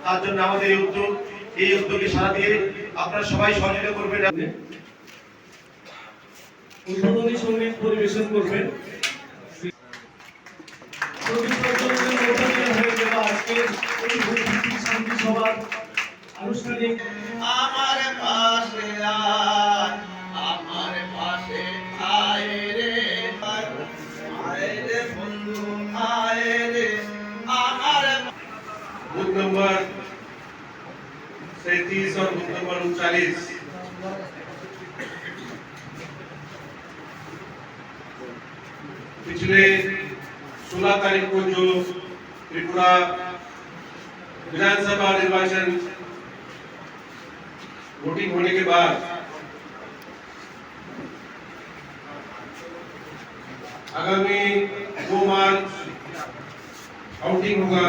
তার জন্য আমাদের এই উদ্যোগে সারা দিয়ে আপনারা সবাই সহযোগিতা করবেন। উদ্বোধনী সঙ্গীত পরিবেশন করবেন। শান্তি সভার আনুষ্ঠানিক আমার পাশে আয়, আমার পাশে আয় রে, আয় রে বন্ধু, আয় রে আমার। बुथ नंबर 37 और बुथ नंबर 39 पिछले 16 तारीख को जो त्रिपुरा विधानसभा निर्वाचन वोटिंग होने के बाद आगामी 2 मार्च काउंटिंग होगा।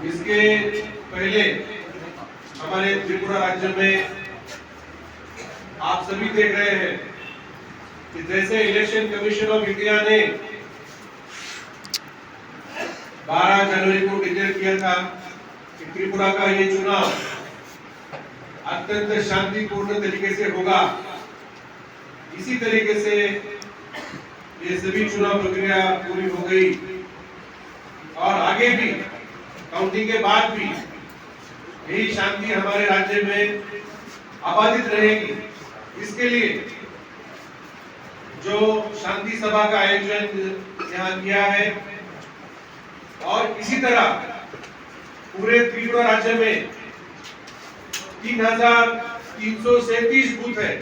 इसके पहले हमारे त्रिपुरा राज्य में आप सभी देख रहे हैं कि जैसे इलेक्शन कमीशन ऑफ इंडिया ने 12 जनवरी को डिक्लेयर किया था कि त्रिपुरा का ये चुनाव अत्यंत शांतिपूर्ण तरीके से होगा, इसी तरीके से ये सभी चुनाव प्रक्रिया पूरी हो गई और आगे भी काउंटिंग के बाद भी यही शांति हमारे राज्य में आबादित रहेगी। इसके लिए जो शांति सभा का आयोजन यहाँ किया है और इसी तरह पूरे त्रिपुरा राज्य में 3337 बूथ है।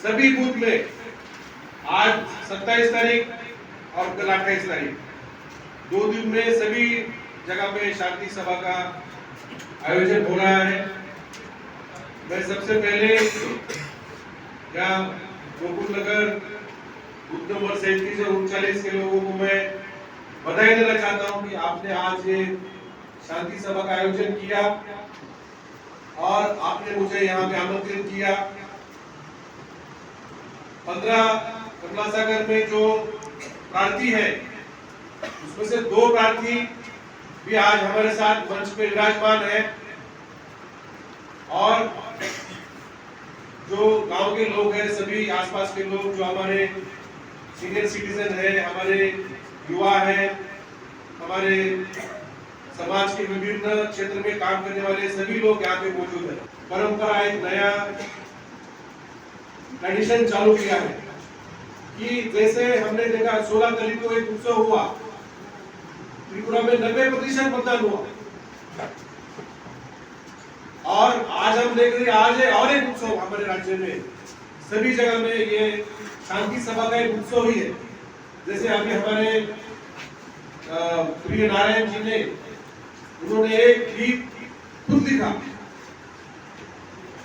सभी बूथ में आज 27 तारीख और कल 28 तारीख 2 दिन में सभी जगह पे शांति सभा का आयोजन हो रहा है। मैं सबसे पहले यहाँ गोकुल नगर बूथ नंबर 37 और 39 के लोगों को मैं बधाई देना चाहता हूँ कि आपने आज ये शांति सभा का आयोजन किया और आपने मुझे यहाँ पे आमंत्रित किया। 15 कमला सागर में जो प्रार्थी है उसमें से 2 प्रार्थी भी आज हमारे साथ मंच पे विराजमान है और जो गांव के लोग हैं, सभी आसपास के लोग जो हमारे सीनियर सिटीजन है, हमारे युवा है, हमारे समाज के विभिन्न क्षेत्र में काम करने वाले सभी लोग यहाँ पे मौजूद है। परंपरा एक नया ट्रेडिशन चालू किया है कि जैसे हमने देखा 16 तारीख को एक उत्सव हुआ, त्रिपुरा में 90% मतदान हुआ और आज हम देख रहे हैं आज है और एक उत्सव हमारे राज्य में सभी जगह में ये शांति सभा का एक उत्सव ही है। जैसे अभी हमारे प्रिय नारायण जी ने उन्होंने एक गीत खुद लिखा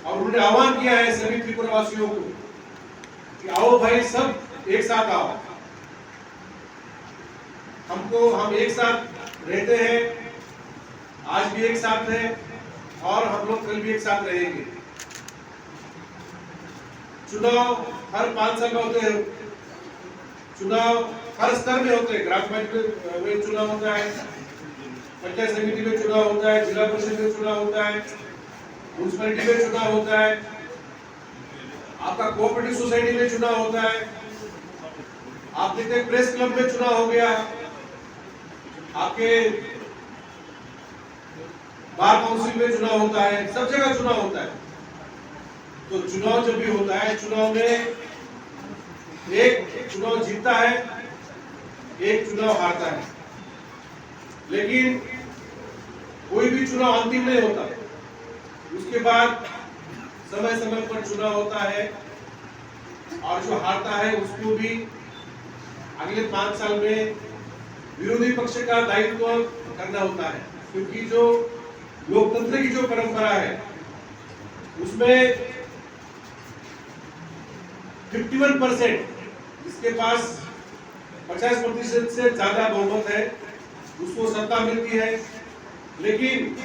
और उन्होंने आह्वान किया है सभी त्रिपुरा वासियों को कि आओ भाई सब एक साथ आओ, हम एक साथ रहते हैं, आज भी एक साथ हैं और हम लोग कल भी एक साथ रहेंगे। चुनाव हर 5 साल में होते हैं, चुनाव हर स्तर में होते हैं। ग्राम पंचायत में चुनाव होता है, पंचायत समिति में चुनाव होता है, जिला परिषद में चुनाव होता है, म्युनिसिपैलिटी में चुनाव होता है, आपका कोऑपरेटिव सोसाइटी में चुनाव होता है, आप देखते हैं प्रेस क्लब में चुनाव हो गया, आपके बार काउंसिल में चुनाव होता है, सब जगह चुनाव होता है। तो चुनाव जब भी होता है, चुनाव में एक चुनाव जीतता है, एक चुनाव हारता है, लेकिन कोई भी चुनाव अंतिम नहीं होता। उसके बाद समय समय पर चुनाव होता है और जो हारता है उसको भी अगले 5 साल में विरोधी पक्ष का दायित्व करना होता है, क्योंकि जो लोकतंत्र की जो परंपरा है उसमें 51% जिसके पास 50% से ज्यादा बहुमत है, उसको सत्ता मिलती है। लेकिन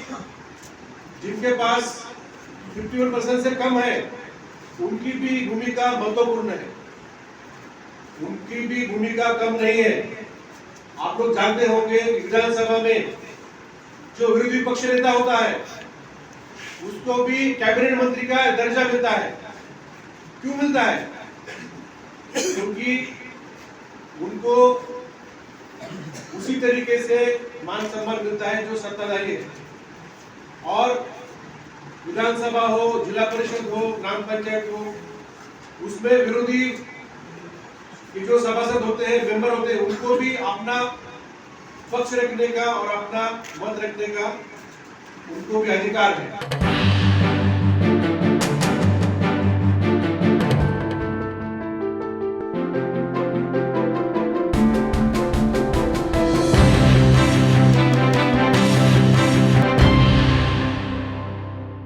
जिनके पास 51% से कम है, उनकी भी भूमिका महत्वपूर्ण है, उनकी भी भूमिका कम नहीं है। आप लोग जानते होंगे विधानसभा में जो विरोधी पक्ष नेता होता है उसको भी कैबिनेट मंत्री का दर्जा मिलता है। क्यों मिलता है? क्योंकि उनको उसी तरीके से मान सम्मान मिलता है जो सत्ताधारी है। और विधानसभा हो, जिला परिषद हो, ग्राम पंचायत हो, उसमें विरोधी के जो सभासद होते हैं, मेंबर होते हैं, उनको भी अपना पक्ष रखने का और अपना मत रखने का उनको भी अधिकार है।